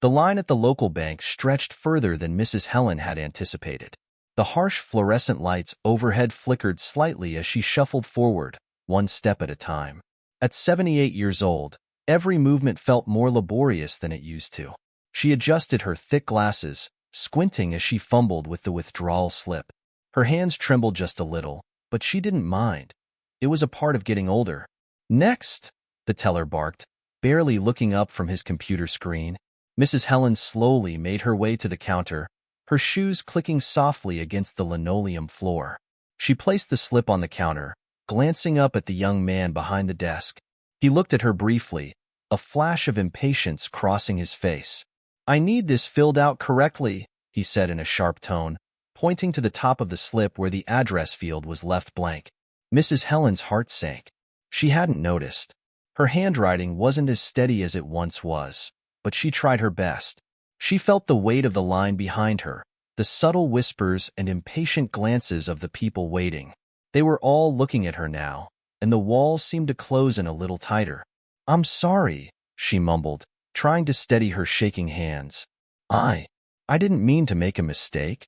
The line at the local bank stretched further than Mrs. Helen had anticipated. The harsh fluorescent lights overhead flickered slightly as she shuffled forward, one step at a time. At 78 years old, every movement felt more laborious than it used to. She adjusted her thick glasses, squinting as she fumbled with the withdrawal slip. Her hands trembled just a little, but she didn't mind. It was a part of getting older. "Next," the teller barked, barely looking up from his computer screen. Mrs. Helen slowly made her way to the counter, her shoes clicking softly against the linoleum floor. She placed the slip on the counter, glancing up at the young man behind the desk. He looked at her briefly, a flash of impatience crossing his face. "I need this filled out correctly," he said in a sharp tone, pointing to the top of the slip where the address field was left blank. Mrs. Helen's heart sank. She hadn't noticed. Her handwriting wasn't as steady as it once was, but she tried her best. She felt the weight of the line behind her, the subtle whispers and impatient glances of the people waiting. They were all looking at her now, and the walls seemed to close in a little tighter. "I'm sorry," she mumbled, trying to steady her shaking hands. I didn't mean to make a mistake."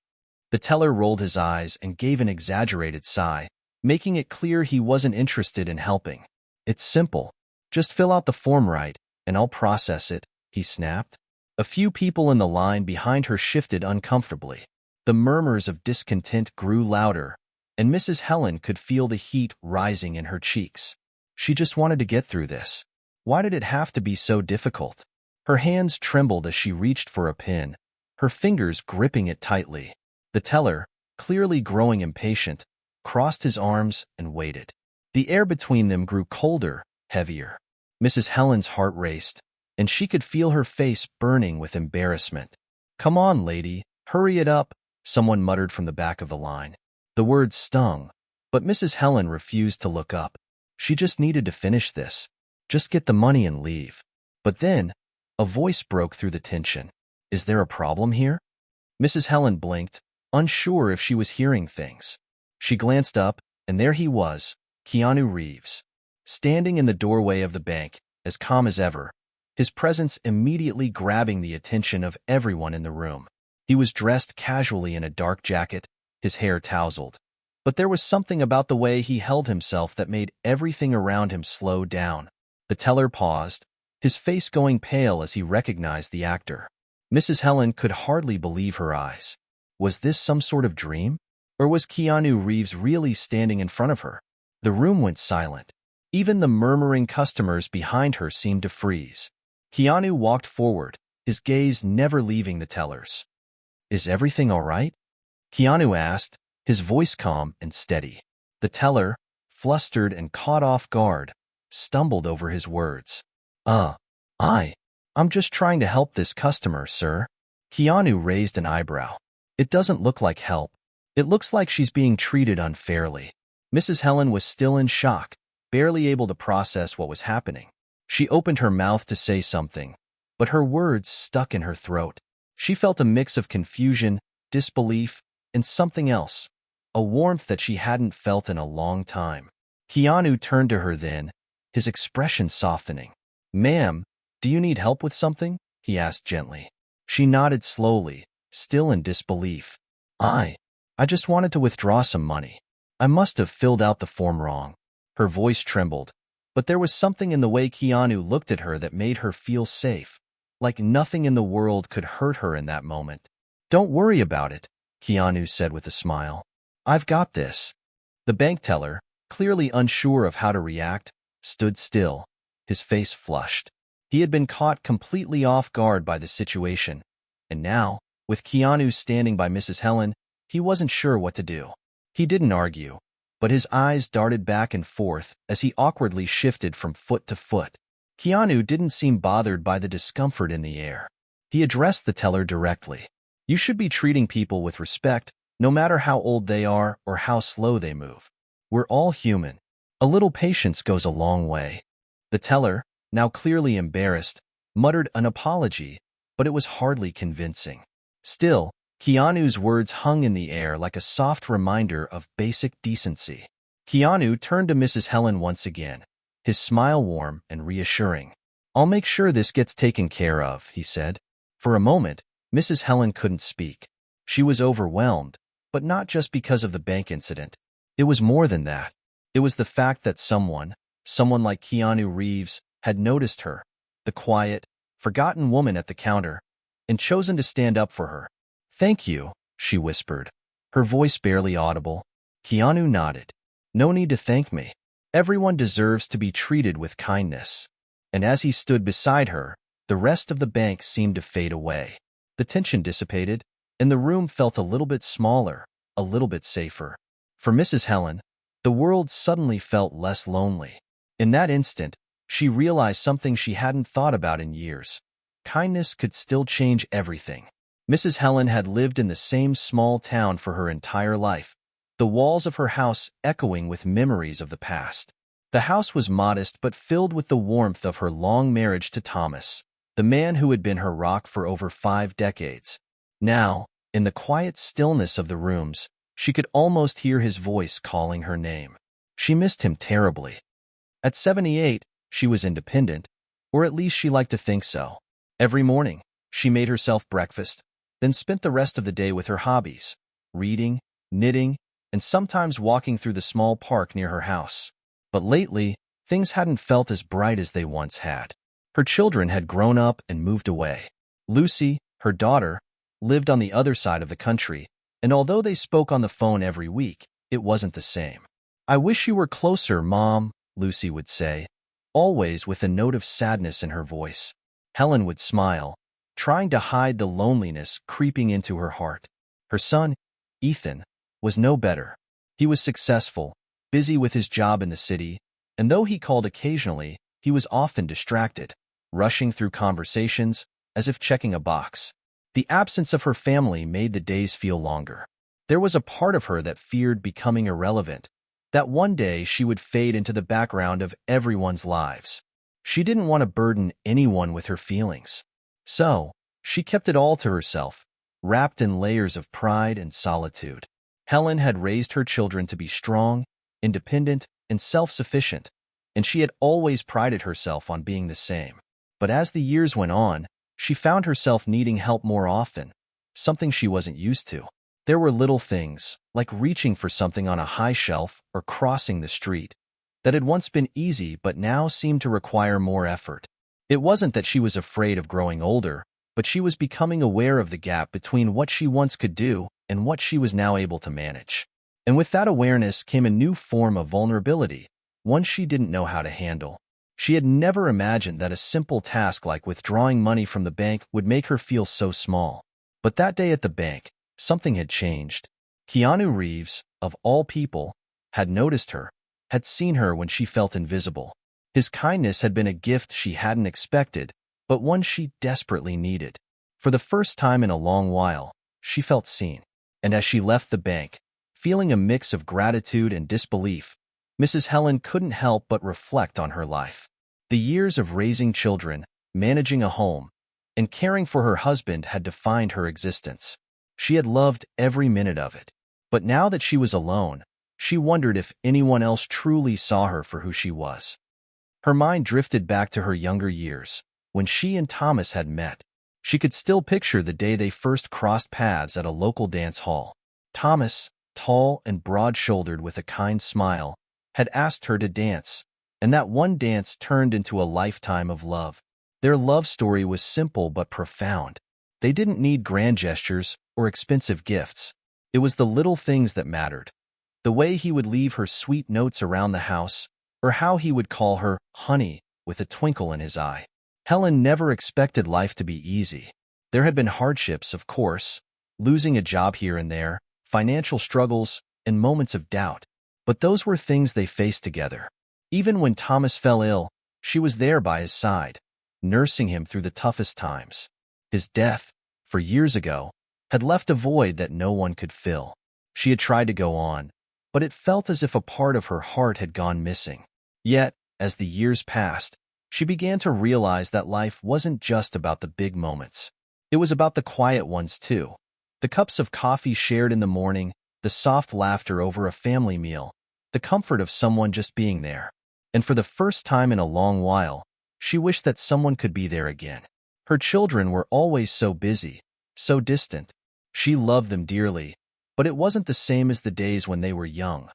The teller rolled his eyes and gave an exaggerated sigh, making it clear he wasn't interested in helping. "It's simple. Just fill out the form right, and I'll process it," he snapped. A few people in the line behind her shifted uncomfortably. The murmurs of discontent grew louder, and Mrs. Helen could feel the heat rising in her cheeks. She just wanted to get through this. Why did it have to be so difficult? Her hands trembled as she reached for a pen, her fingers gripping it tightly. The teller, clearly growing impatient, crossed his arms and waited. The air between them grew colder, heavier. Mrs. Helen's heart raced, and she could feel her face burning with embarrassment. "Come on, lady, hurry it up," someone muttered from the back of the line. The words stung, but Mrs. Helen refused to look up. She just needed to finish this. Just get the money and leave. But then, a voice broke through the tension. "Is there a problem here?" Mrs. Helen blinked, unsure if she was hearing things. She glanced up, and there he was, Keanu Reeves, standing in the doorway of the bank, as calm as ever, his presence immediately grabbing the attention of everyone in the room. He was dressed casually in a dark jacket, his hair tousled, but there was something about the way he held himself that made everything around him slow down. The teller paused, his face going pale as he recognized the actor. Mrs. Helen could hardly believe her eyes. Was this some sort of dream? Or was Keanu Reeves really standing in front of her? The room went silent. Even the murmuring customers behind her seemed to freeze. Keanu walked forward, his gaze never leaving the tellers. "Is everything all right?" Keanu asked, his voice calm and steady. The teller, flustered and caught off guard, stumbled over his words. I'm just trying to help this customer, sir." Keanu raised an eyebrow. "It doesn't look like help. It looks like she's being treated unfairly." Mrs. Helen was still in shock, barely able to process what was happening. She opened her mouth to say something, but her words stuck in her throat. She felt a mix of confusion, disbelief, and something else, a warmth that she hadn't felt in a long time. Keanu turned to her then, his expression softening. "Ma'am, do you need help with something?" he asked gently. She nodded slowly, still in disbelief. I just wanted to withdraw some money. I must have filled out the form wrong." Her voice trembled, but there was something in the way Keanu looked at her that made her feel safe, like nothing in the world could hurt her in that moment. "Don't worry about it," Keanu said with a smile. "I've got this." The bank teller, clearly unsure of how to react, stood still, his face flushed. He had been caught completely off guard by the situation, and now, with Keanu standing by Mrs. Helen, he wasn't sure what to do. He didn't argue, but his eyes darted back and forth as he awkwardly shifted from foot to foot. Keanu didn't seem bothered by the discomfort in the air. He addressed the teller directly. "You should be treating people with respect, no matter how old they are or how slow they move. We're all human. A little patience goes a long way." The teller, now clearly embarrassed, muttered an apology, but it was hardly convincing. Still, Keanu's words hung in the air like a soft reminder of basic decency. Keanu turned to Mrs. Helen once again, his smile warm and reassuring. "I'll make sure this gets taken care of," he said. For a moment, Mrs. Helen couldn't speak. She was overwhelmed, but not just because of the bank incident. It was more than that. It was the fact that someone like Keanu Reeves, had noticed her, the quiet, forgotten woman at the counter, and chosen to stand up for her. "Thank you," she whispered, her voice barely audible. Keanu nodded. "No need to thank me. Everyone deserves to be treated with kindness." And as he stood beside her, the rest of the bank seemed to fade away. The tension dissipated, and the room felt a little bit smaller, a little bit safer. For Mrs. Helen, the world suddenly felt less lonely. In that instant, she realized something she hadn't thought about in years. Kindness could still change everything. Mrs. Helen had lived in the same small town for her entire life, the walls of her house echoing with memories of the past. The house was modest but filled with the warmth of her long marriage to Thomas, the man who had been her rock for over 5 decades. Now, in the quiet stillness of the rooms, she could almost hear his voice calling her name. She missed him terribly. At 78, she was independent, or at least she liked to think so. Every morning, she made herself breakfast, then spent the rest of the day with her hobbies, reading, knitting, and sometimes walking through the small park near her house. But lately, things hadn't felt as bright as they once had. Her children had grown up and moved away. Lucy, her daughter, lived on the other side of the country, and although they spoke on the phone every week, it wasn't the same. "I wish you were closer, Mom," Lucy would say, always with a note of sadness in her voice. Helen would smile, trying to hide the loneliness creeping into her heart. Her son, Ethan, was no better. He was successful, busy with his job in the city, and though he called occasionally, he was often distracted, rushing through conversations as if checking a box. The absence of her family made the days feel longer. There was a part of her that feared becoming irrelevant, that one day she would fade into the background of everyone's lives. She didn't want to burden anyone with her feelings. So, she kept it all to herself, wrapped in layers of pride and solitude. Helen had raised her children to be strong, independent, and self-sufficient, and she had always prided herself on being the same. But as the years went on, she found herself needing help more often, something she wasn't used to. There were little things, like reaching for something on a high shelf or crossing the street, that had once been easy but now seemed to require more effort. It wasn't that she was afraid of growing older, but she was becoming aware of the gap between what she once could do and what she was now able to manage. And with that awareness came a new form of vulnerability, one she didn't know how to handle. She had never imagined that a simple task like withdrawing money from the bank would make her feel so small. But that day at the bank, something had changed. Keanu Reeves, of all people, had noticed her, had seen her when she felt invisible. His kindness had been a gift she hadn't expected, but one she desperately needed. For the first time in a long while, she felt seen. And as she left the bank, feeling a mix of gratitude and disbelief, Mrs. Helen couldn't help but reflect on her life. The years of raising children, managing a home, and caring for her husband had defined her existence. She had loved every minute of it. But now that she was alone, she wondered if anyone else truly saw her for who she was. Her mind drifted back to her younger years, when she and Thomas had met. She could still picture the day they first crossed paths at a local dance hall. Thomas, tall and broad-shouldered with a kind smile, had asked her to dance, and that one dance turned into a lifetime of love. Their love story was simple but profound. They didn't need grand gestures or expensive gifts. It was the little things that mattered. The way he would leave her sweet notes around the house, or how he would call her honey with a twinkle in his eye. Helen never expected life to be easy. There had been hardships, of course, losing a job here and there, financial struggles, and moments of doubt. But those were things they faced together. Even when Thomas fell ill, she was there by his side, nursing him through the toughest times. His death, for years ago, had left a void that no one could fill. She had tried to go on, but it felt as if a part of her heart had gone missing. Yet, as the years passed, she began to realize that life wasn't just about the big moments. It was about the quiet ones too. The cups of coffee shared in the morning, the soft laughter over a family meal, the comfort of someone just being there. And for the first time in a long while, she wished that someone could be there again. Her children were always so busy, so distant. She loved them dearly, but it wasn't the same as the days when they were young,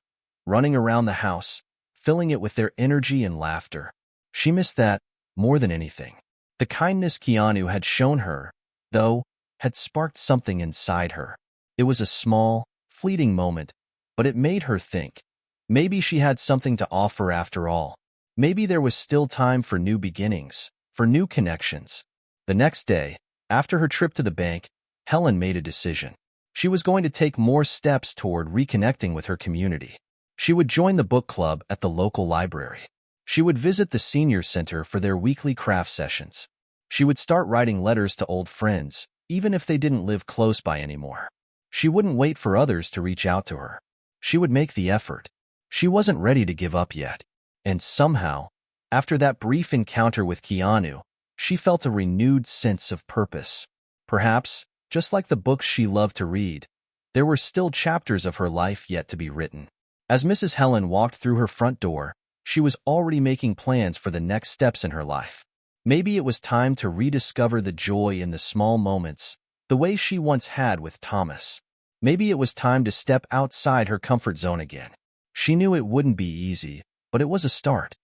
running around the house, filling it with their energy and laughter. She missed that more than anything. The kindness Keanu had shown her, though, had sparked something inside her. It was a small, fleeting moment, but it made her think. Maybe she had something to offer after all. Maybe there was still time for new beginnings, for new connections. The next day, after her trip to the bank, Helen made a decision. She was going to take more steps toward reconnecting with her community. She would join the book club at the local library. She would visit the senior center for their weekly craft sessions. She would start writing letters to old friends, even if they didn't live close by anymore. She wouldn't wait for others to reach out to her. She would make the effort. She wasn't ready to give up yet. And somehow, after that brief encounter with Keanu, she felt a renewed sense of purpose. Perhaps, just like the books she loved to read, there were still chapters of her life yet to be written. As Mrs. Helen walked through her front door, she was already making plans for the next steps in her life. Maybe it was time to rediscover the joy in the small moments, the way she once had with Thomas. Maybe it was time to step outside her comfort zone again. She knew it wouldn't be easy, but it was a start.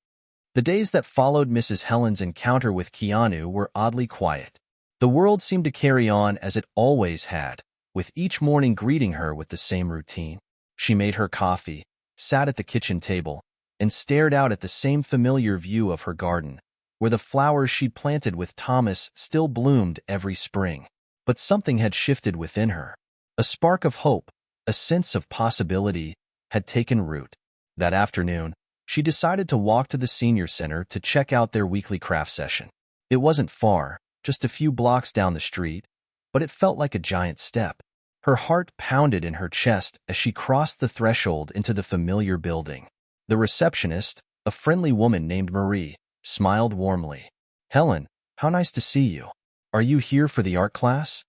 The days that followed Mrs. Helen's encounter with Keanu were oddly quiet. The world seemed to carry on as it always had, with each morning greeting her with the same routine. She made her coffee, sat at the kitchen table, and stared out at the same familiar view of her garden, where the flowers she'd planted with Thomas still bloomed every spring. But something had shifted within her. A spark of hope, a sense of possibility, had taken root. That afternoon, she decided to walk to the senior center to check out their weekly craft session. It wasn't far, just a few blocks down the street, but it felt like a giant step. Her heart pounded in her chest as she crossed the threshold into the familiar building. The receptionist, a friendly woman named Marie, smiled warmly. "Helen, how nice to see you. Are you here for the art class?"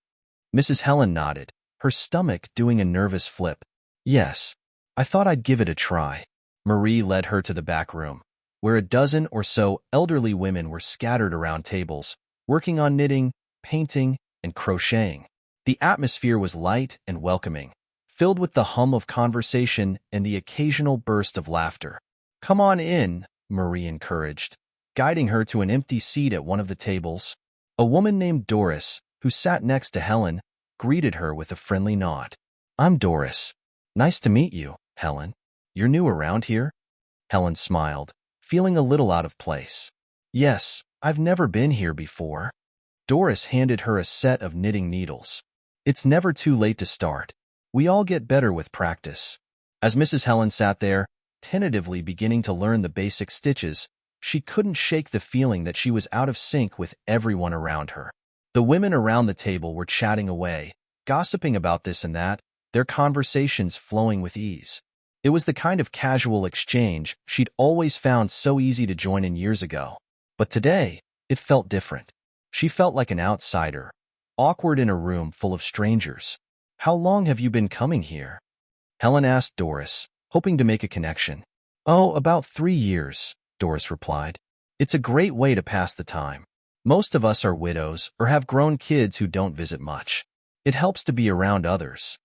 Mrs. Helen nodded, her stomach doing a nervous flip. "Yes, I thought I'd give it a try." Marie led her to the back room, where a dozen or so elderly women were scattered around tables, working on knitting, painting, and crocheting. The atmosphere was light and welcoming, filled with the hum of conversation and the occasional burst of laughter. "Come on in," Marie encouraged, guiding her to an empty seat at one of the tables. A woman named Doris, who sat next to Helen, greeted her with a friendly nod. "I'm Doris. Nice to meet you, Helen. You're new around here?" Helen smiled, feeling a little out of place. "Yes, I've never been here before." Doris handed her a set of knitting needles. "It's never too late to start. We all get better with practice." As Mrs. Helen sat there, tentatively beginning to learn the basic stitches, she couldn't shake the feeling that she was out of sync with everyone around her. The women around the table were chatting away, gossiping about this and that, their conversations flowing with ease. It was the kind of casual exchange she'd always found so easy to join in years ago. But today, it felt different. She felt like an outsider, awkward in a room full of strangers. "How long have you been coming here?" Helen asked Doris, hoping to make a connection. "Oh, about 3 years," Doris replied. "It's a great way to pass the time. Most of us are widows or have grown kids who don't visit much. It helps to be around others."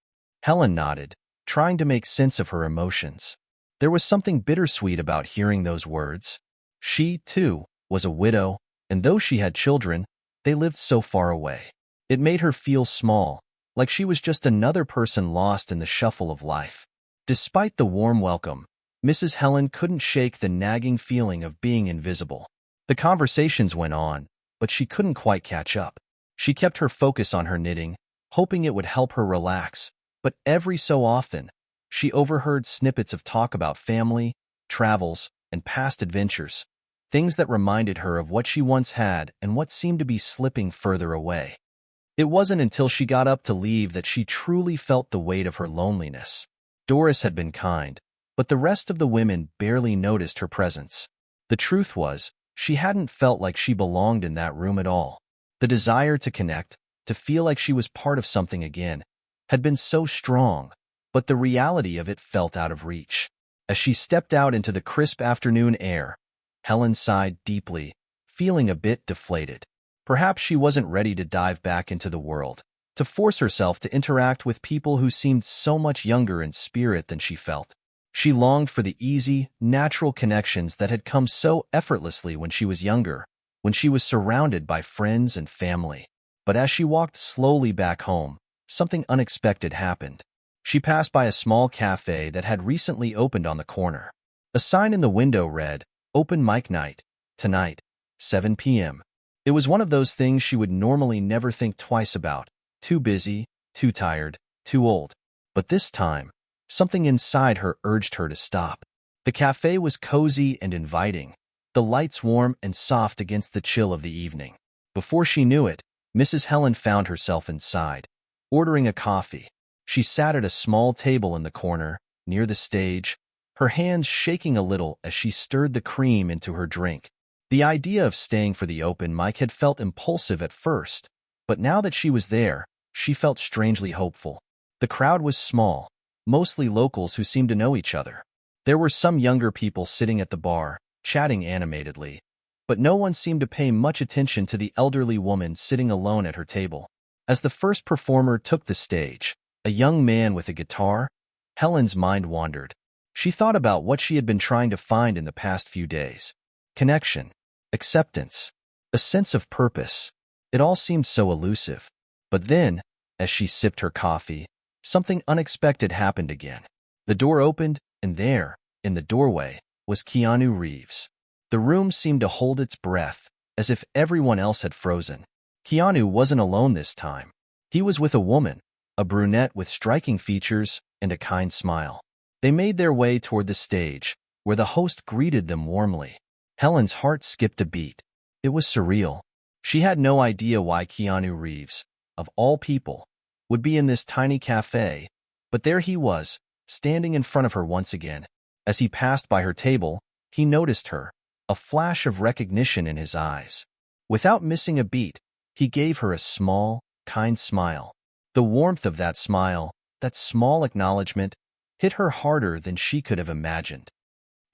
Helen nodded, trying to make sense of her emotions. There was something bittersweet about hearing those words. She, too, was a widow, and though she had children, they lived so far away. It made her feel small, like she was just another person lost in the shuffle of life. Despite the warm welcome, Mrs. Helen couldn't shake the nagging feeling of being invisible. The conversations went on, but she couldn't quite catch up. She kept her focus on her knitting, hoping it would help her relax, but every so often, she overheard snippets of talk about family, travels, and past adventures, things that reminded her of what she once had and what seemed to be slipping further away. It wasn't until she got up to leave that she truly felt the weight of her loneliness. Doris had been kind, but the rest of the women barely noticed her presence. The truth was, she hadn't felt like she belonged in that room at all. The desire to connect, to feel like she was part of something again, had been so strong, but the reality of it felt out of reach. As she stepped out into the crisp afternoon air, Helen sighed deeply, feeling a bit deflated. Perhaps she wasn't ready to dive back into the world, to force herself to interact with people who seemed so much younger in spirit than she felt. She longed for the easy, natural connections that had come so effortlessly when she was younger, when she was surrounded by friends and family. But as she walked slowly back home, something unexpected happened. She passed by a small cafe that had recently opened on the corner. A sign in the window read, "Open Mic Night, tonight, 7 p.m." It was one of those things she would normally never think twice about. Too busy, too tired, too old. But this time, something inside her urged her to stop. The cafe was cozy and inviting, the lights warm and soft against the chill of the evening. Before she knew it, Mrs. Helen found herself inside, ordering a coffee. She sat at a small table in the corner, near the stage, her hands shaking a little as she stirred the cream into her drink. The idea of staying for the open mic had felt impulsive at first, but now that she was there, she felt strangely hopeful. The crowd was small, mostly locals who seemed to know each other. There were some younger people sitting at the bar, chatting animatedly, but no one seemed to pay much attention to the elderly woman sitting alone at her table. As the first performer took the stage, a young man with a guitar, Helen's mind wandered. She thought about what she had been trying to find in the past few days. Connection, acceptance, a sense of purpose. It all seemed so elusive. But then, as she sipped her coffee, something unexpected happened again. The door opened, and there, in the doorway, was Keanu Reeves. The room seemed to hold its breath, as if everyone else had frozen. Keanu wasn't alone this time. He was with a woman, a brunette with striking features and a kind smile. They made their way toward the stage, where the host greeted them warmly. Helen's heart skipped a beat. It was surreal. She had no idea why Keanu Reeves, of all people, would be in this tiny cafe, but there he was, standing in front of her once again. As he passed by her table, he noticed her, a flash of recognition in his eyes. Without missing a beat, he gave her a small, kind smile. The warmth of that smile, that small acknowledgement, hit her harder than she could have imagined.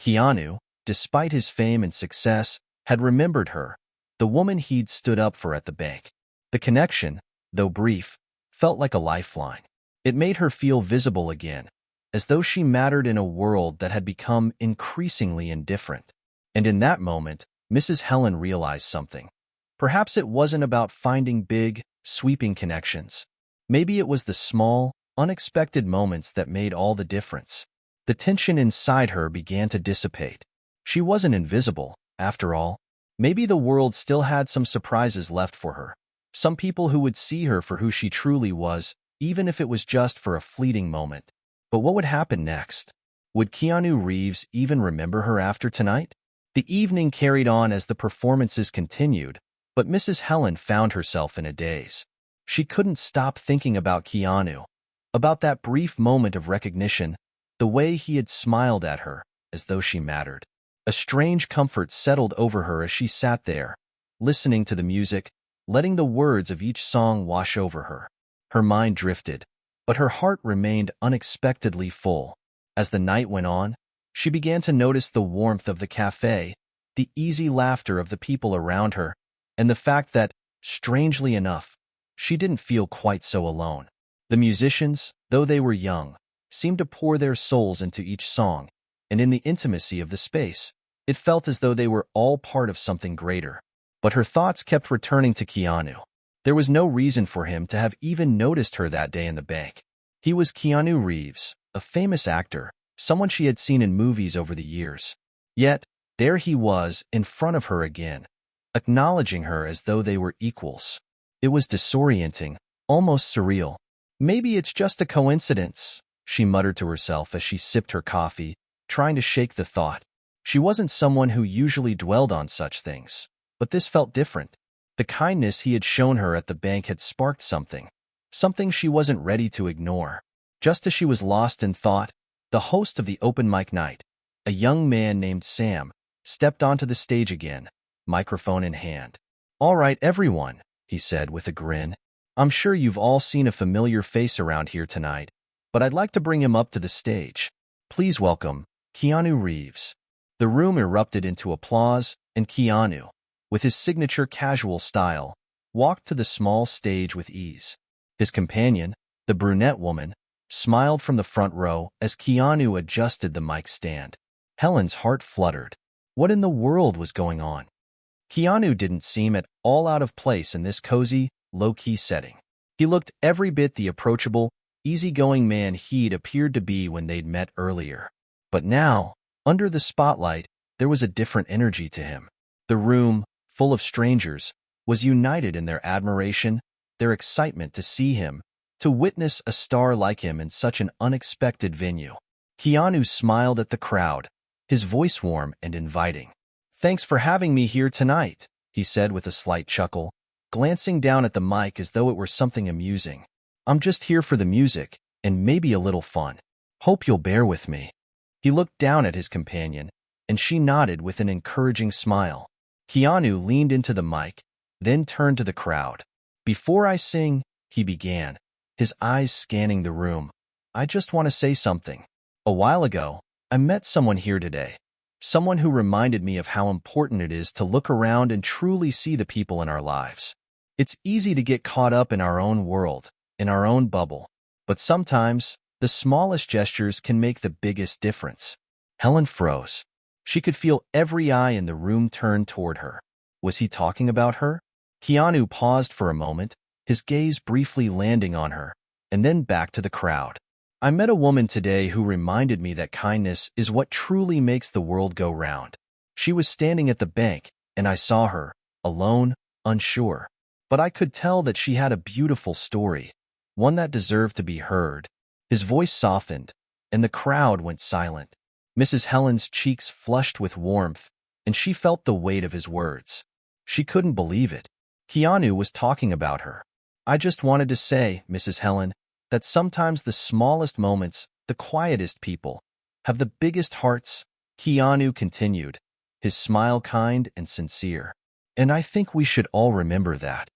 Keanu, despite his fame and success, had remembered her, the woman he'd stood up for at the bank. The connection, though brief, felt like a lifeline. It made her feel visible again, as though she mattered in a world that had become increasingly indifferent. And in that moment, Mrs. Helen realized something. Perhaps it wasn't about finding big, sweeping connections. Maybe it was the small, unexpected moments that made all the difference. The tension inside her began to dissipate. She wasn't invisible, after all. Maybe the world still had some surprises left for her. Some people who would see her for who she truly was, even if it was just for a fleeting moment. But what would happen next? Would Keanu Reeves even remember her after tonight? The evening carried on as the performances continued, but Mrs. Helen found herself in a daze. She couldn't stop thinking about Keanu, about that brief moment of recognition, the way he had smiled at her, as though she mattered. A strange comfort settled over her as she sat there, listening to the music, letting the words of each song wash over her. Her mind drifted, but her heart remained unexpectedly full. As the night went on, she began to notice the warmth of the cafe, the easy laughter of the people around her, and the fact that, strangely enough, she didn't feel quite so alone. The musicians, though they were young, seemed to pour their souls into each song, and in the intimacy of the space, it felt as though they were all part of something greater. But her thoughts kept returning to Keanu. There was no reason for him to have even noticed her that day in the bank. He was Keanu Reeves, a famous actor, someone she had seen in movies over the years. Yet, there he was, in front of her again, acknowledging her as though they were equals. It was disorienting, almost surreal. Maybe it's just a coincidence, she muttered to herself as she sipped her coffee, trying to shake the thought. She wasn't someone who usually dwelled on such things, but this felt different. The kindness he had shown her at the bank had sparked something she wasn't ready to ignore. Just as she was lost in thought, the host of the open mic night, a young man named Sam, stepped onto the stage again, microphone in hand. "All right, everyone," he said with a grin. "I'm sure you've all seen a familiar face around here tonight, but I'd like to bring him up to the stage. Please welcome Keanu Reeves." The room erupted into applause, and Keanu, with his signature casual style, walked to the small stage with ease. His companion, the brunette woman, smiled from the front row as Keanu adjusted the mic stand. Helen's heart fluttered. What in the world was going on? Keanu didn't seem at all out of place in this cozy, low-key setting. He looked every bit the approachable, easygoing man he'd appeared to be when they'd met earlier. But now, under the spotlight, there was a different energy to him. The room, full of strangers, was united in their admiration, their excitement to see him, to witness a star like him in such an unexpected venue. Keanu smiled at the crowd, his voice warm and inviting. "Thanks for having me here tonight," he said with a slight chuckle, glancing down at the mic as though it were something amusing. "I'm just here for the music, and maybe a little fun. Hope you'll bear with me." He looked down at his companion, and she nodded with an encouraging smile. Keanu leaned into the mic, then turned to the crowd. "Before I sing," he began, his eyes scanning the room, "I just want to say something. A while ago, I met someone here today. Someone who reminded me of how important it is to look around and truly see the people in our lives. It's easy to get caught up in our own world, in our own bubble, but sometimes the smallest gestures can make the biggest difference." Helen froze. She could feel every eye in the room turn toward her. Was he talking about her? Keanu paused for a moment, his gaze briefly landing on her, and then back to the crowd. "I met a woman today who reminded me that kindness is what truly makes the world go round. She was standing at the bank, and I saw her, alone, unsure. But I could tell that she had a beautiful story, one that deserved to be heard." His voice softened, and the crowd went silent. Mrs. Helen's cheeks flushed with warmth, and she felt the weight of his words. She couldn't believe it. Keanu was talking about her. "I just wanted to say, Mrs. Helen, that sometimes the smallest moments, the quietest people, have the biggest hearts," Keanu continued, his smile kind and sincere. "And I think we should all remember that."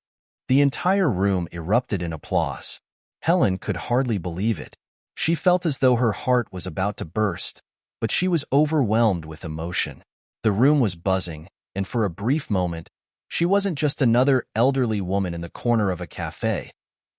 The entire room erupted in applause. Helen could hardly believe it. She felt as though her heart was about to burst, but she was overwhelmed with emotion. The room was buzzing, and for a brief moment, she wasn't just another elderly woman in the corner of a cafe.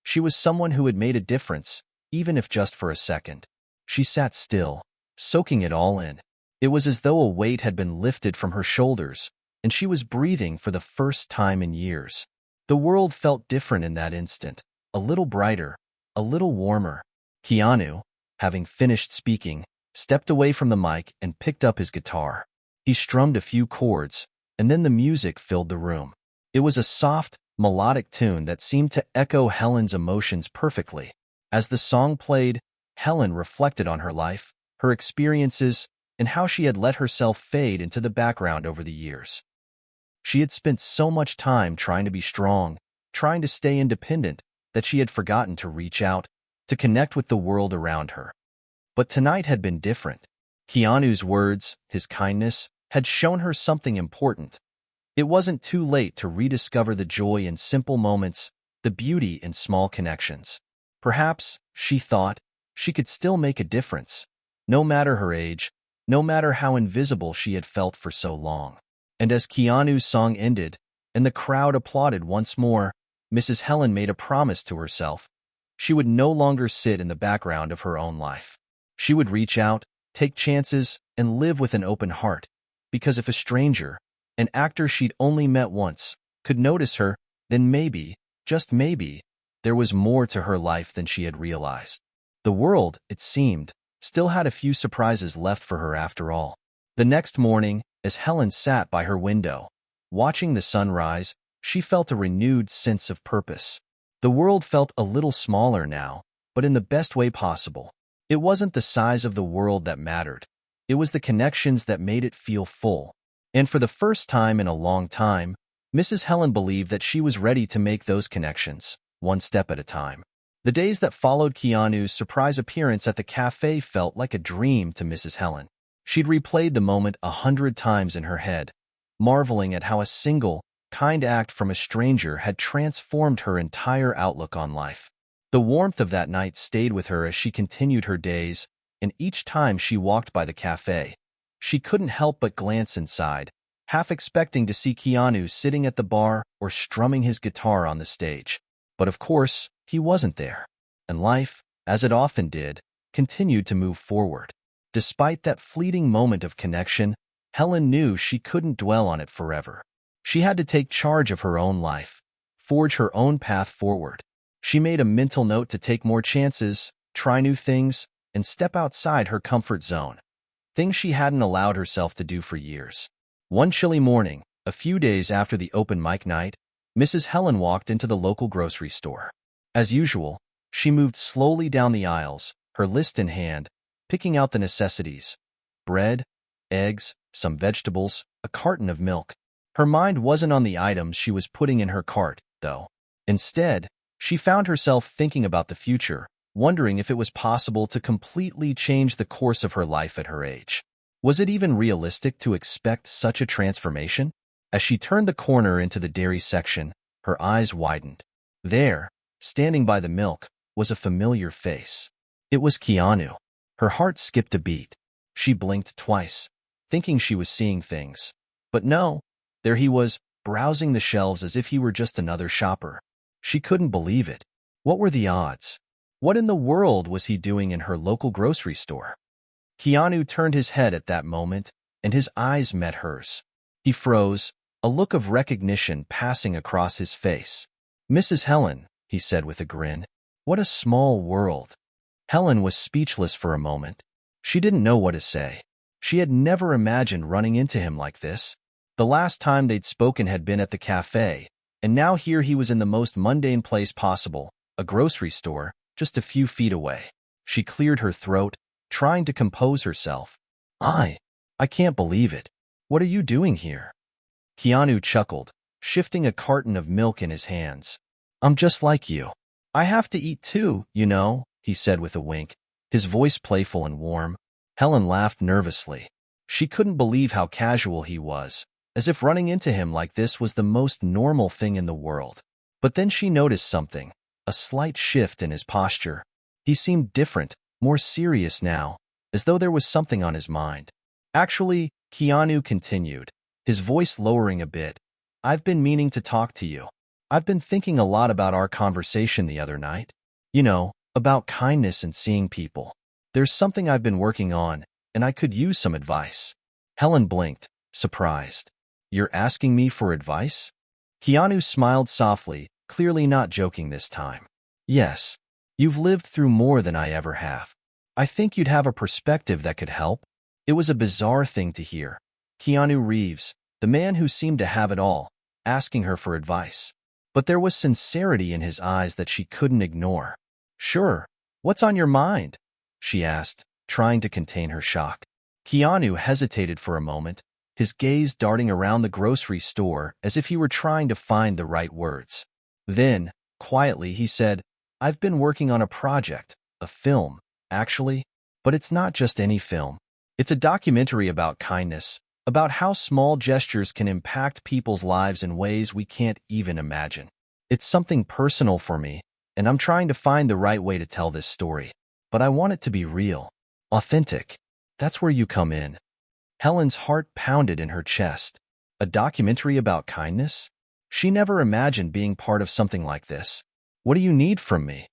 She was someone who had made a difference, even if just for a second. She sat still, soaking it all in. It was as though a weight had been lifted from her shoulders, and she was breathing for the first time in years. The world felt different in that instant, a little brighter, a little warmer. Keanu, having finished speaking, stepped away from the mic and picked up his guitar. He strummed a few chords, and then the music filled the room. It was a soft, melodic tune that seemed to echo Helen's emotions perfectly. As the song played, Helen reflected on her life, her experiences, and how she had let herself fade into the background over the years. She had spent so much time trying to be strong, trying to stay independent, that she had forgotten to reach out, to connect with the world around her. But tonight had been different. Keanu's words, his kindness, had shown her something important. It wasn't too late to rediscover the joy in simple moments, the beauty in small connections. Perhaps, she thought, she could still make a difference, no matter her age, no matter how invisible she had felt for so long. And as Keanu's song ended, and the crowd applauded once more, Mrs. Helen made a promise to herself. She would no longer sit in the background of her own life. She would reach out, take chances, and live with an open heart. Because if a stranger, an actor she'd only met once, could notice her, then maybe, just maybe, there was more to her life than she had realized. The world, it seemed, still had a few surprises left for her after all. The next morning, as Helen sat by her window, watching the sunrise, she felt a renewed sense of purpose. The world felt a little smaller now, but in the best way possible. It wasn't the size of the world that mattered. It was the connections that made it feel full. And for the first time in a long time, Mrs. Helen believed that she was ready to make those connections, one step at a time. The days that followed Keanu's surprise appearance at the cafe felt like a dream to Mrs. Helen. She'd replayed the moment 100 times in her head, marveling at how a single, kind act from a stranger had transformed her entire outlook on life. The warmth of that night stayed with her as she continued her days, and each time she walked by the cafe, she couldn't help but glance inside, half expecting to see Keanu sitting at the bar or strumming his guitar on the stage. But of course, he wasn't there. And life, as it often did, continued to move forward. Despite that fleeting moment of connection, Helen knew she couldn't dwell on it forever. She had to take charge of her own life, forge her own path forward. She made a mental note to take more chances, try new things, and step outside her comfort zone, things she hadn't allowed herself to do for years. One chilly morning, a few days after the open mic night, Mrs. Helen walked into the local grocery store. As usual, she moved slowly down the aisles, her list in hand, picking out the necessities: bread, eggs, some vegetables, a carton of milk. Her mind wasn't on the items she was putting in her cart, though. Instead, she found herself thinking about the future, wondering if it was possible to completely change the course of her life at her age. Was it even realistic to expect such a transformation? As she turned the corner into the dairy section, her eyes widened. There, standing by the milk, was a familiar face. It was Keanu. Her heart skipped a beat. She blinked twice, thinking she was seeing things. But no, there he was, browsing the shelves as if he were just another shopper. She couldn't believe it. What were the odds? What in the world was he doing in her local grocery store? Keanu turned his head at that moment, and his eyes met hers. He froze, a look of recognition passing across his face. "Mrs. Helen," he said with a grin. "What a small world." Helen was speechless for a moment. She didn't know what to say. She had never imagined running into him like this. The last time they'd spoken had been at the cafe, and now here he was in the most mundane place possible, a grocery store, just a few feet away. She cleared her throat, trying to compose herself. I can't believe it. What are you doing here?" Keanu chuckled, shifting a carton of milk in his hands. "I'm just like you. I have to eat too, you know," he said with a wink, his voice playful and warm. Helen laughed nervously. She couldn't believe how casual he was, as if running into him like this was the most normal thing in the world. But then she noticed something, a slight shift in his posture. He seemed different, more serious now, as though there was something on his mind. "Actually," Keanu continued, his voice lowering a bit, "I've been meaning to talk to you. I've been thinking a lot about our conversation the other night. You know, about kindness and seeing people. There's something I've been working on, and I could use some advice." Helen blinked, surprised. "You're asking me for advice?" Keanu smiled softly, clearly not joking this time. "Yes. You've lived through more than I ever have. I think you'd have a perspective that could help." It was a bizarre thing to hear. Keanu Reeves, the man who seemed to have it all, asking her for advice. But there was sincerity in his eyes that she couldn't ignore. "Sure. What's on your mind?" she asked, trying to contain her shock. Keanu hesitated for a moment, his gaze darting around the grocery store as if he were trying to find the right words. Then, quietly, he said, "I've been working on a project, a film, actually, but it's not just any film. It's a documentary about kindness, about how small gestures can impact people's lives in ways we can't even imagine. It's something personal for me, and I'm trying to find the right way to tell this story. But I want it to be real, authentic. That's where you come in." Helen's heart pounded in her chest. A documentary about kindness? She never imagined being part of something like this. "What do you need from me?"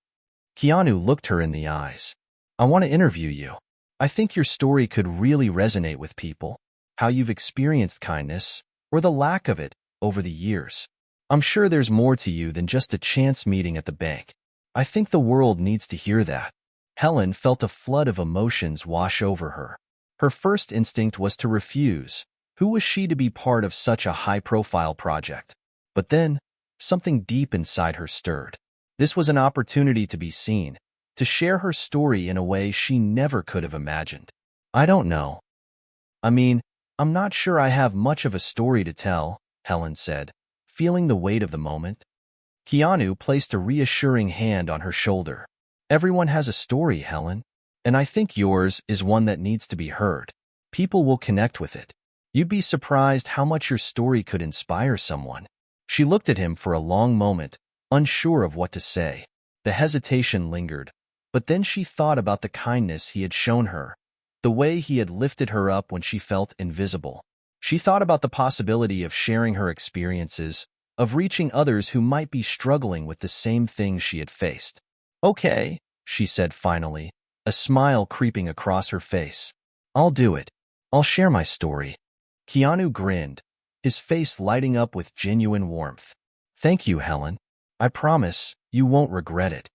Keanu looked her in the eyes. "I want to interview you. I think your story could really resonate with people, how you've experienced kindness, or the lack of it, over the years. I'm sure there's more to you than just a chance meeting at the bank. I think the world needs to hear that." Helen felt a flood of emotions wash over her. Her first instinct was to refuse. Who was she to be part of such a high-profile project? But then, something deep inside her stirred. This was an opportunity to be seen, to share her story in a way she never could have imagined. "I don't know. I mean, I'm not sure I have much of a story to tell," Helen said, feeling the weight of the moment. Keanu placed a reassuring hand on her shoulder. "Everyone has a story, Helen, and I think yours is one that needs to be heard. People will connect with it. You'd be surprised how much your story could inspire someone." She looked at him for a long moment, unsure of what to say. The hesitation lingered, but then she thought about the kindness he had shown her, the way he had lifted her up when she felt invisible. She thought about the possibility of sharing her experiences, of reaching others who might be struggling with the same things she had faced. "Okay," she said finally, a smile creeping across her face. "I'll do it. I'll share my story." Keanu grinned, his face lighting up with genuine warmth. "Thank you, Helen. I promise you won't regret it."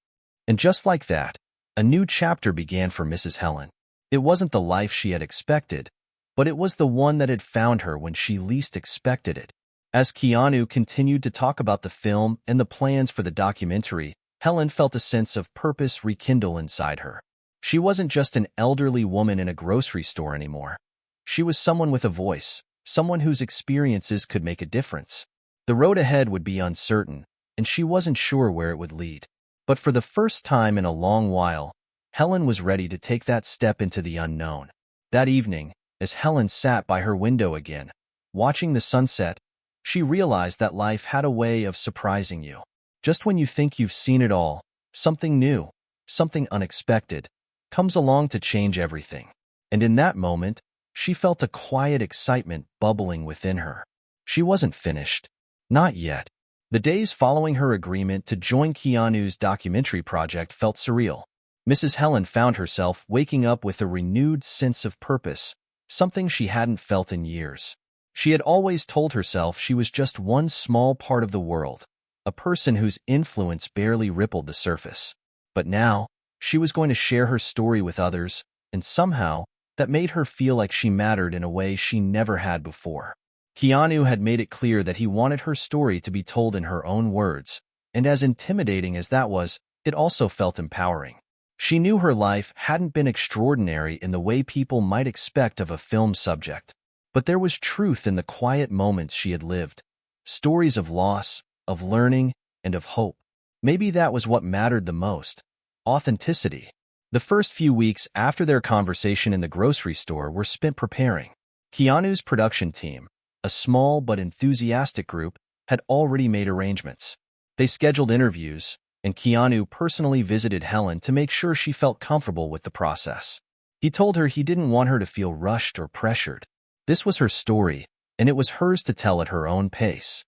And just like that, a new chapter began for Mrs. Helen. It wasn't the life she had expected, but it was the one that had found her when she least expected it. As Keanu continued to talk about the film and the plans for the documentary, Helen felt a sense of purpose rekindle inside her. She wasn't just an elderly woman in a grocery store anymore. She was someone with a voice, someone whose experiences could make a difference. The road ahead would be uncertain, and she wasn't sure where it would lead. But for the first time in a long while, Helen was ready to take that step into the unknown. That evening, as Helen sat by her window again, watching the sunset, she realized that life had a way of surprising you. Just when you think you've seen it all, something new, something unexpected, comes along to change everything. And in that moment, she felt a quiet excitement bubbling within her. She wasn't finished. Not yet. The days following her agreement to join Keanu's documentary project felt surreal. Mrs. Helen found herself waking up with a renewed sense of purpose, something she hadn't felt in years. She had always told herself she was just one small part of the world, a person whose influence barely rippled the surface. But now, she was going to share her story with others, and somehow, that made her feel like she mattered in a way she never had before. Keanu had made it clear that he wanted her story to be told in her own words, and as intimidating as that was, it also felt empowering. She knew her life hadn't been extraordinary in the way people might expect of a film subject, but there was truth in the quiet moments she had lived, stories of loss, of learning, and of hope. Maybe that was what mattered the most: authenticity. The first few weeks after their conversation in the grocery store were spent preparing. Keanu's production team, a small but enthusiastic group, had already made arrangements. They scheduled interviews, and Keanu personally visited Helen to make sure she felt comfortable with the process. He told her he didn't want her to feel rushed or pressured. This was her story, and it was hers to tell at her own pace.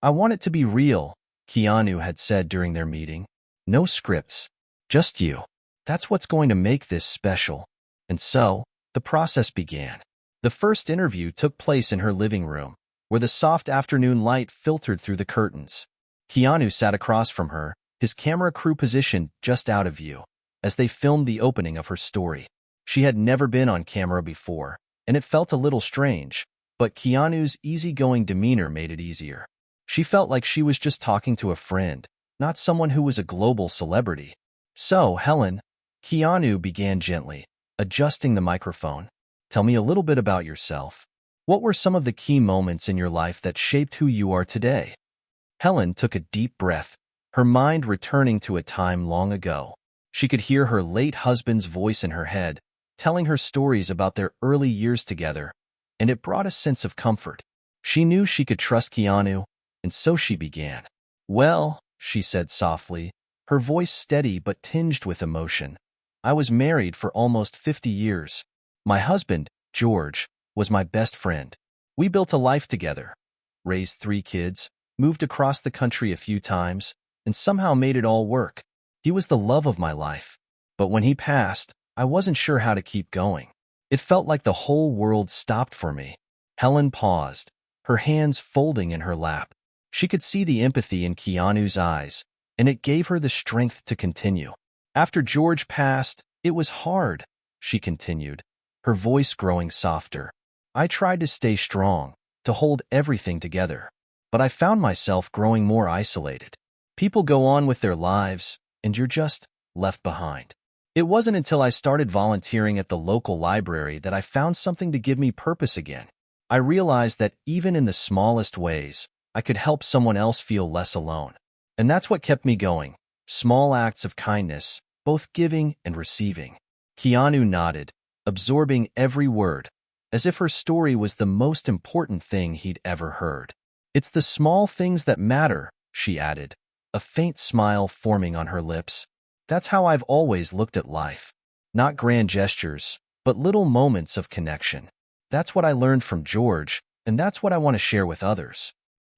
"I want it to be real," Keanu had said during their meeting. "No scripts, just you. That's what's going to make this special." And so, the process began. The first interview took place in her living room, where the soft afternoon light filtered through the curtains. Keanu sat across from her, his camera crew positioned just out of view, as they filmed the opening of her story. She had never been on camera before, and it felt a little strange, but Keanu's easygoing demeanor made it easier. She felt like she was just talking to a friend, not someone who was a global celebrity. "So, Helen," Keanu began gently, adjusting the microphone, "tell me a little bit about yourself. What were some of the key moments in your life that shaped who you are today?" Helen took a deep breath, her mind returning to a time long ago. She could hear her late husband's voice in her head, telling her stories about their early years together, and it brought a sense of comfort. She knew she could trust Keanu, and so she began. "Well," she said softly, her voice steady but tinged with emotion, "I was married for almost 50 years. My husband, George, was my best friend. We built a life together, raised 3 kids, moved across the country a few times, and somehow made it all work. He was the love of my life. But when he passed, I wasn't sure how to keep going. It felt like the whole world stopped for me." Helen paused, her hands folding in her lap. She could see the empathy in Keanu's eyes, and it gave her the strength to continue. "After George passed, it was hard," she continued, her voice growing softer. "I tried to stay strong, to hold everything together, but I found myself growing more isolated. People go on with their lives, and you're just left behind. It wasn't until I started volunteering at the local library that I found something to give me purpose again. I realized that even in the smallest ways, I could help someone else feel less alone. And that's what kept me going, small acts of kindness, both giving and receiving." Keanu nodded, absorbing every word, as if her story was the most important thing he'd ever heard. "It's the small things that matter," she added, a faint smile forming on her lips. "That's how I've always looked at life. Not grand gestures, but little moments of connection. That's what I learned from George, and that's what I want to share with others."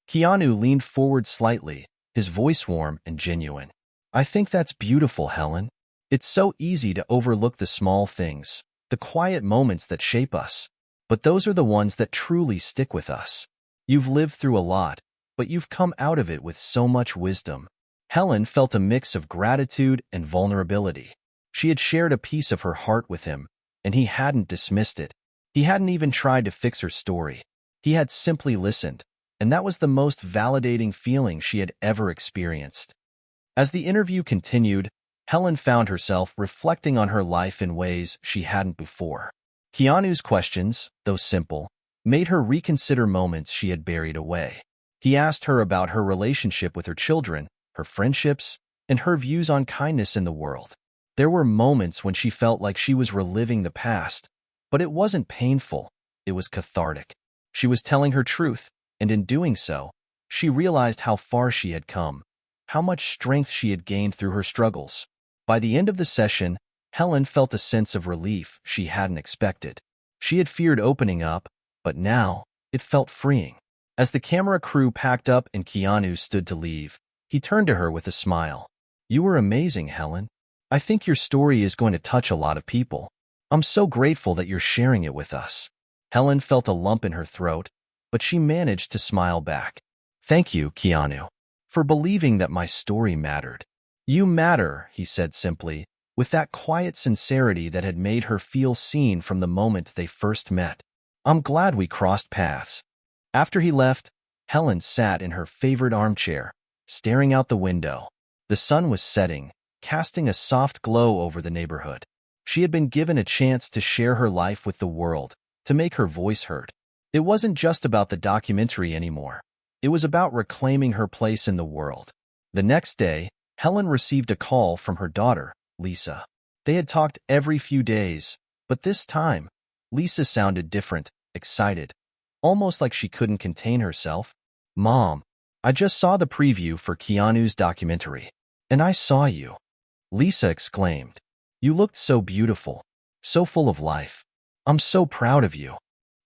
Keanu leaned forward slightly, his voice warm and genuine. "I think that's beautiful, Helen. It's so easy to overlook the small things, the quiet moments that shape us. But those are the ones that truly stick with us. You've lived through a lot, but you've come out of it with so much wisdom." Helen felt a mix of gratitude and vulnerability. She had shared a piece of her heart with him, and he hadn't dismissed it. He hadn't even tried to fix her story. He had simply listened, and that was the most validating feeling she had ever experienced. As the interview continued, Helen found herself reflecting on her life in ways she hadn't before. Keanu's questions, though simple, made her reconsider moments she had buried away. He asked her about her relationship with her children, her friendships, and her views on kindness in the world. There were moments when she felt like she was reliving the past, but it wasn't painful, it was cathartic. She was telling her truth, and in doing so, she realized how far she had come, how much strength she had gained through her struggles. By the end of the session, Helen felt a sense of relief she hadn't expected. She had feared opening up, but now it felt freeing. As the camera crew packed up and Keanu stood to leave, he turned to her with a smile. "You were amazing, Helen. I think your story is going to touch a lot of people. I'm so grateful that you're sharing it with us." Helen felt a lump in her throat, but she managed to smile back. "Thank you, Keanu, for believing that my story mattered." "You matter," he said simply, with that quiet sincerity that had made her feel seen from the moment they first met. "I'm glad we crossed paths." After he left, Helen sat in her favorite armchair, staring out the window. The sun was setting, casting a soft glow over the neighborhood. She had been given a chance to share her life with the world, to make her voice heard. It wasn't just about the documentary anymore. It was about reclaiming her place in the world. The next day, Helen received a call from her daughter, Lisa. They had talked every few days, but this time, Lisa sounded different, excited, almost like she couldn't contain herself. "Mom, I just saw the preview for Keanu's documentary, and I saw you," Lisa exclaimed. "You looked so beautiful, so full of life. I'm so proud of you."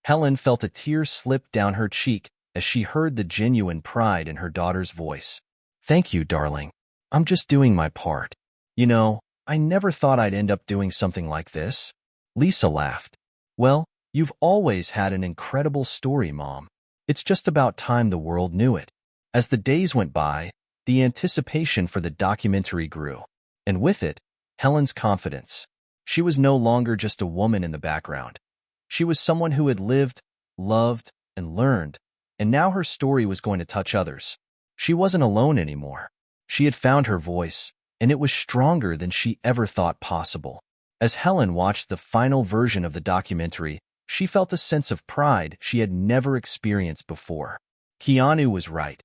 Helen felt a tear slip down her cheek as she heard the genuine pride in her daughter's voice. "Thank you, darling. I'm just doing my part. You know, I never thought I'd end up doing something like this." Lisa laughed. "Well, you've always had an incredible story, Mom. It's just about time the world knew it." As the days went by, the anticipation for the documentary grew, and with it, Helen's confidence. She was no longer just a woman in the background. She was someone who had lived, loved, and learned, and now her story was going to touch others. She wasn't alone anymore. She had found her voice, and it was stronger than she ever thought possible. As Helen watched the final version of the documentary, she felt a sense of pride she had never experienced before. Keanu was right.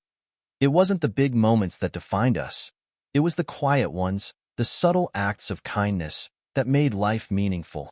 It wasn't the big moments that defined us. It was the quiet ones, the subtle acts of kindness that made life meaningful.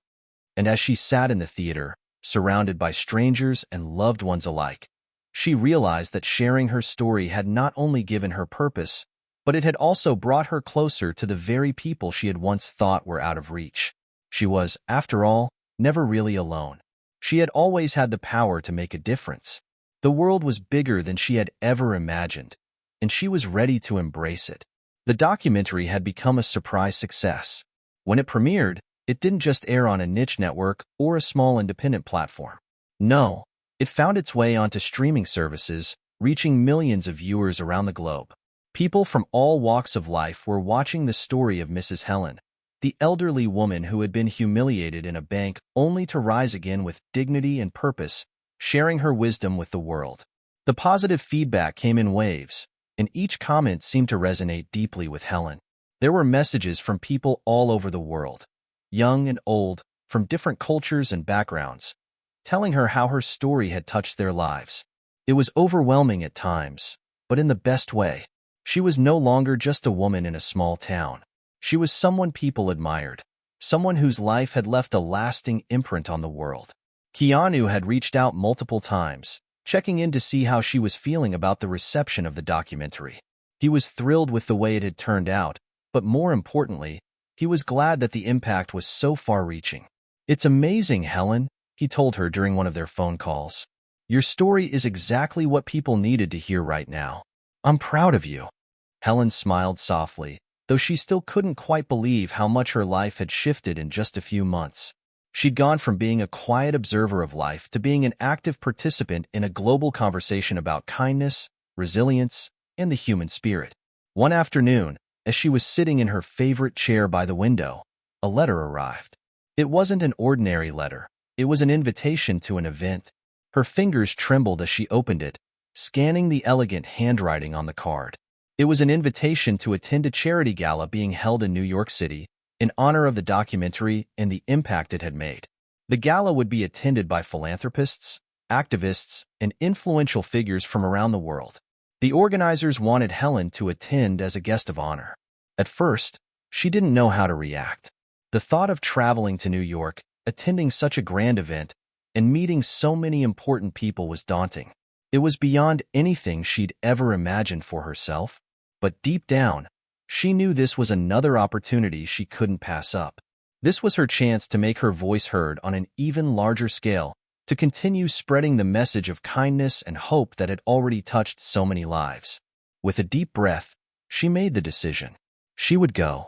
And as she sat in the theater, surrounded by strangers and loved ones alike, she realized that sharing her story had not only given her purpose, but it had also brought her closer to the very people she had once thought were out of reach. She was, after all, never really alone. She had always had the power to make a difference. The world was bigger than she had ever imagined, and she was ready to embrace it. The documentary had become a surprise success. When it premiered, it didn't just air on a niche network or a small independent platform. No, it found its way onto streaming services, reaching millions of viewers around the globe. People from all walks of life were watching the story of Mrs. Helen, the elderly woman who had been humiliated in a bank only to rise again with dignity and purpose, sharing her wisdom with the world. The positive feedback came in waves, and each comment seemed to resonate deeply with Helen. There were messages from people all over the world, young and old, from different cultures and backgrounds, telling her how her story had touched their lives. It was overwhelming at times, but in the best way. She was no longer just a woman in a small town. She was someone people admired, someone whose life had left a lasting imprint on the world. Keanu had reached out multiple times, checking in to see how she was feeling about the reception of the documentary. He was thrilled with the way it had turned out, but more importantly, he was glad that the impact was so far-reaching. "It's amazing, Helen," he told her during one of their phone calls. Your story is exactly what people needed to hear right now. I'm proud of you." Helen smiled softly, though she still couldn't quite believe how much her life had shifted in just a few months. She'd gone from being a quiet observer of life to being an active participant in a global conversation about kindness, resilience, and the human spirit. One afternoon, as she was sitting in her favorite chair by the window, a letter arrived. It wasn't an ordinary letter. It was an invitation to an event. Her fingers trembled as she opened it, scanning the elegant handwriting on the card. It was an invitation to attend a charity gala being held in New York City in honor of the documentary and the impact it had made. The gala would be attended by philanthropists, activists, and influential figures from around the world. The organizers wanted Helen to attend as a guest of honor. At first, she didn't know how to react. The thought of traveling to New York, attending such a grand event, and meeting so many important people was daunting. It was beyond anything she'd ever imagined for herself. But deep down, she knew this was another opportunity she couldn't pass up. This was her chance to make her voice heard on an even larger scale, to continue spreading the message of kindness and hope that had already touched so many lives. With a deep breath, she made the decision. She would go.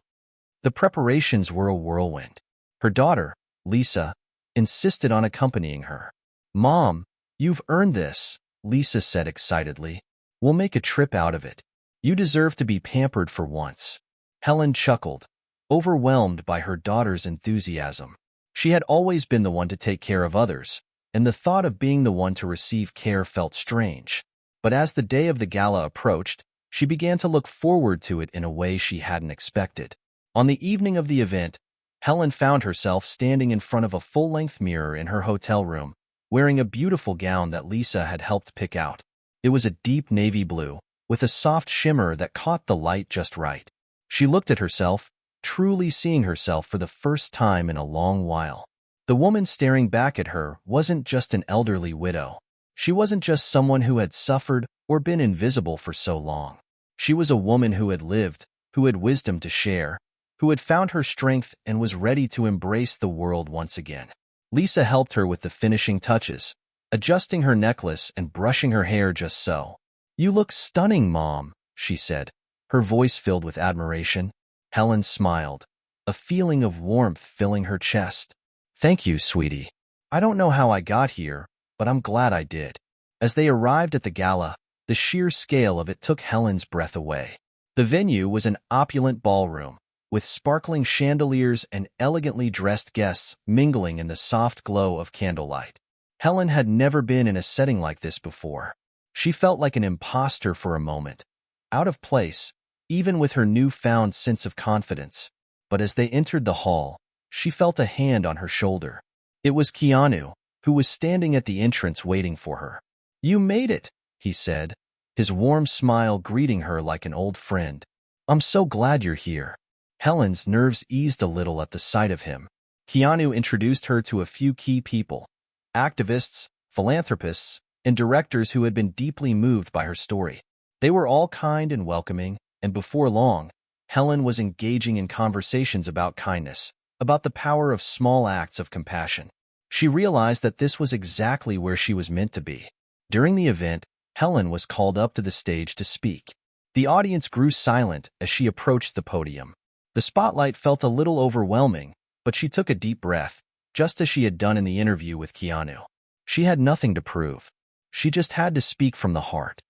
The preparations were a whirlwind. Her daughter, Lisa, insisted on accompanying her. "Mom, you've earned this," Lisa said excitedly. "We'll make a trip out of it. You deserve to be pampered for once." Helen chuckled, overwhelmed by her daughter's enthusiasm. She had always been the one to take care of others, and the thought of being the one to receive care felt strange. But as the day of the gala approached, she began to look forward to it in a way she hadn't expected. On the evening of the event, Helen found herself standing in front of a full-length mirror in her hotel room, wearing a beautiful gown that Lisa had helped pick out. It was a deep navy blue, with a soft shimmer that caught the light just right. She looked at herself, truly seeing herself for the first time in a long while. The woman staring back at her wasn't just an elderly widow. She wasn't just someone who had suffered or been invisible for so long. She was a woman who had lived, who had wisdom to share, who had found her strength and was ready to embrace the world once again. Lisa helped her with the finishing touches, adjusting her necklace and brushing her hair just so. "You look stunning, Mom," she said, her voice filled with admiration. Helen smiled, a feeling of warmth filling her chest. "Thank you, sweetie. I don't know how I got here, but I'm glad I did." As they arrived at the gala, the sheer scale of it took Helen's breath away. The venue was an opulent ballroom, with sparkling chandeliers and elegantly dressed guests mingling in the soft glow of candlelight. Helen had never been in a setting like this before. She felt like an imposter for a moment, out of place, even with her newfound sense of confidence. But as they entered the hall, she felt a hand on her shoulder. It was Keanu, who was standing at the entrance waiting for her. "You made it," he said, his warm smile greeting her like an old friend. "I'm so glad you're here." Helen's nerves eased a little at the sight of him. Keanu introduced her to a few key people, activists, philanthropists, and directors who had been deeply moved by her story. They were all kind and welcoming, and before long, Helen was engaging in conversations about kindness, about the power of small acts of compassion. She realized that this was exactly where she was meant to be. During the event, Helen was called up to the stage to speak. The audience grew silent as she approached the podium. The spotlight felt a little overwhelming, but she took a deep breath, just as she had done in the interview with Keanu. She had nothing to prove. She just had to speak from the heart.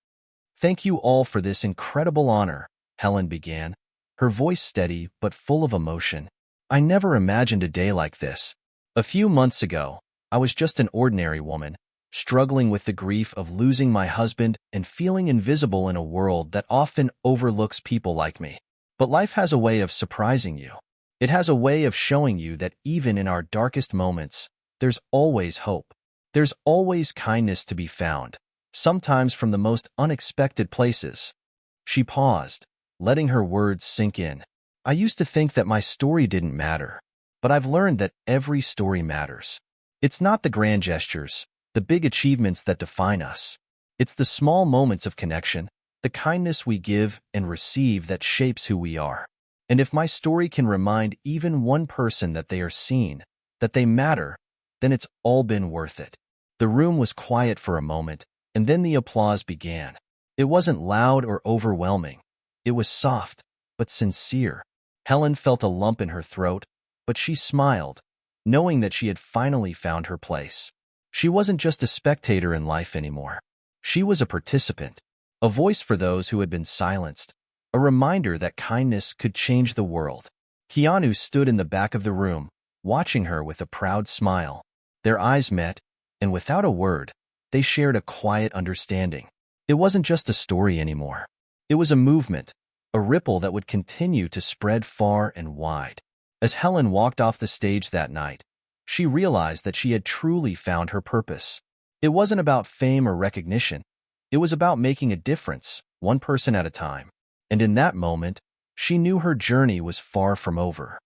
"Thank you all for this incredible honor," Helen began, her voice steady but full of emotion. "I never imagined a day like this. A few months ago, I was just an ordinary woman, struggling with the grief of losing my husband and feeling invisible in a world that often overlooks people like me. But life has a way of surprising you. It has a way of showing you that even in our darkest moments, there's always hope. There's always kindness to be found, sometimes from the most unexpected places." She paused, letting her words sink in. "I used to think that my story didn't matter, but I've learned that every story matters. It's not the grand gestures, the big achievements that define us. It's the small moments of connection, the kindness we give and receive that shapes who we are. And if my story can remind even one person that they are seen, that they matter, then it's all been worth it." The room was quiet for a moment, and then the applause began. It wasn't loud or overwhelming. It was soft, but sincere. Helen felt a lump in her throat, but she smiled, knowing that she had finally found her place. She wasn't just a spectator in life anymore. She was a participant, a voice for those who had been silenced, a reminder that kindness could change the world. Keanu stood in the back of the room, watching her with a proud smile. Their eyes met, and without a word, they shared a quiet understanding. It wasn't just a story anymore. It was a movement, a ripple that would continue to spread far and wide. As Helen walked off the stage that night, she realized that she had truly found her purpose. It wasn't about fame or recognition. It was about making a difference, one person at a time. And in that moment, she knew her journey was far from over.